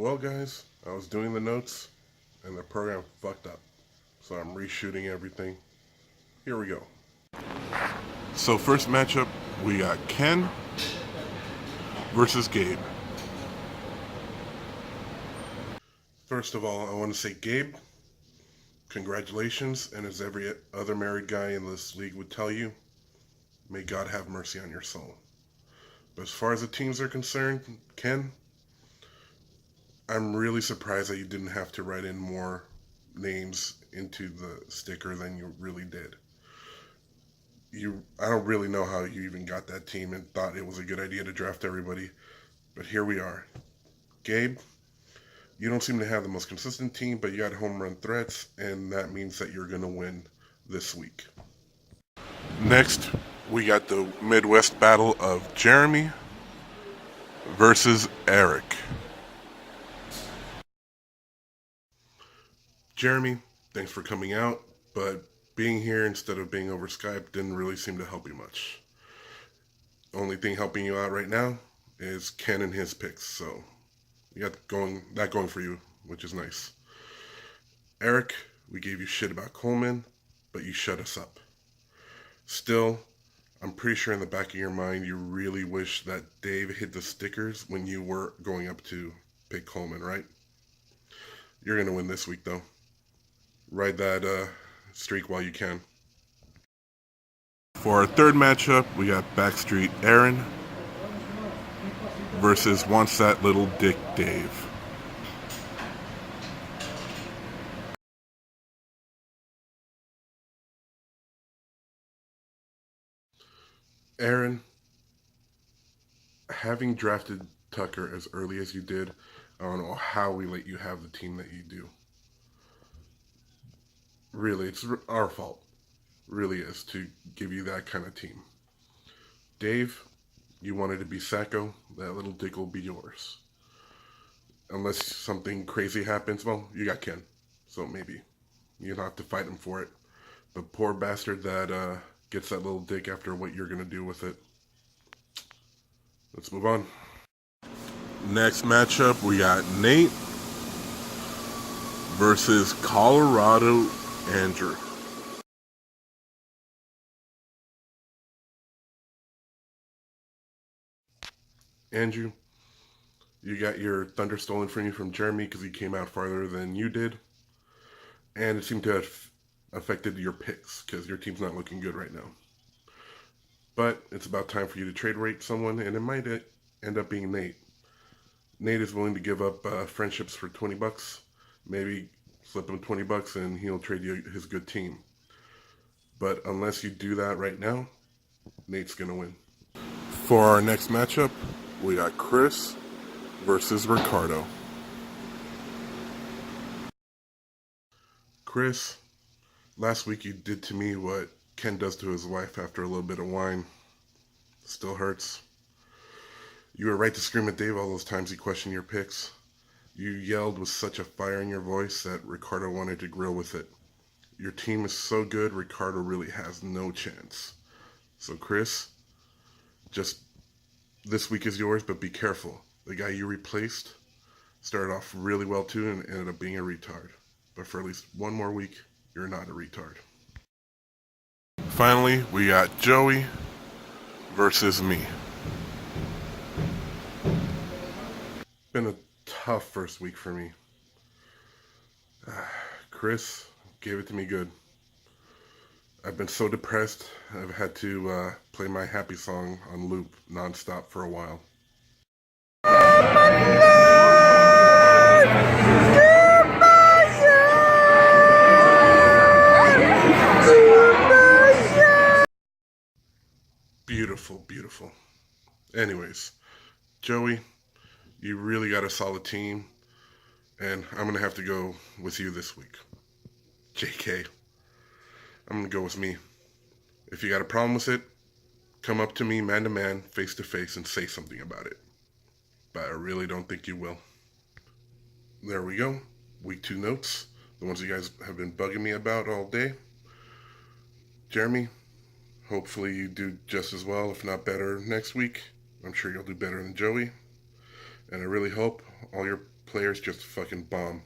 Well, guys, I was doing the notes and the program fucked up. So I'm reshooting everything. Here we go. So, first matchup, we got Ken versus Gabe. First of all, I want to say, Gabe, congratulations. And as every other married guy in this league would tell you, may God have mercy on your soul. But as far as the teams are concerned, Ken, I'm really surprised that you didn't have to write in more names into the sticker than you really did. I don't really know how you even got that team and thought it was a good idea to draft everybody, but here we are. Gabe, you don't seem to have the most consistent team, but you got home run threats, and that means that you're going to win this week. Next, we got the Midwest battle of Jeremy versus Eric. Jeremy, thanks for coming out, but being here instead of being over Skype didn't really seem to help you much. Only thing helping you out right now is Ken and his picks, so you got that going for you, which is nice. Eric, we gave you shit about Coleman, but you shut us up. Still, I'm pretty sure in the back of your mind you really wish that Dave hit the stickers when you were going up to pick Coleman, right? You're going to win this week, though. Ride that streak while you can. For our third matchup, we got Backstreet Aaron versus Wants That Little Dick Dave. Aaron, having drafted Tucker as early as you did, I don't know how we let you have the team that you do. Really, it's our fault. Really is, to give you that kind of team. Dave, you wanted to be Sacco, that little dick will be yours. Unless something crazy happens, well, you got Ken, so maybe. You don't have to fight him for it. But poor bastard that gets that little dick after what you're going to do with it. Let's move on. Next matchup, we got Nate versus Colorado Andrew. Andrew, you got your thunder stolen from you from Jeremy because he came out farther than you did. And it seemed to have affected your picks because your team's not looking good right now. But it's about time for you to trade rate someone, and it might end up being Nate. Nate is willing to give up friendships for $20. Maybe slip him $20 and he'll trade you his good team. But unless you do that right now, Nate's going to win. For our next matchup, we got Chris versus Ricardo. Chris, last week you did to me what Ken does to his wife after a little bit of wine. Still hurts. You were right to scream at Dave all those times he questioned your picks. You yelled with such a fire in your voice that Ricardo wanted to grill with it. Your team is so good, Ricardo really has no chance. So Chris, just this week is yours, but be careful. The guy you replaced started off really well too and ended up being a retard. But for at least one more week, you're not a retard. Finally, we got Joey versus me. Been a tough first week for me. Chris gave it to me good. I've been so depressed, I've had to play my happy song on loop nonstop for a while. Beautiful, beautiful. Anyways, Joey, you really got a solid team, and I'm going to have to go with you this week. JK. I'm going to go with me. If you got a problem with it, come up to me man to man, face to face, and say something about it. But I really don't think you will. There we go. Week 2 notes. The ones you guys have been bugging me about all day. Jeremy, hopefully you do just as well, if not better, next week. I'm sure you'll do better than Joey. And I really hope all your players just fucking bomb.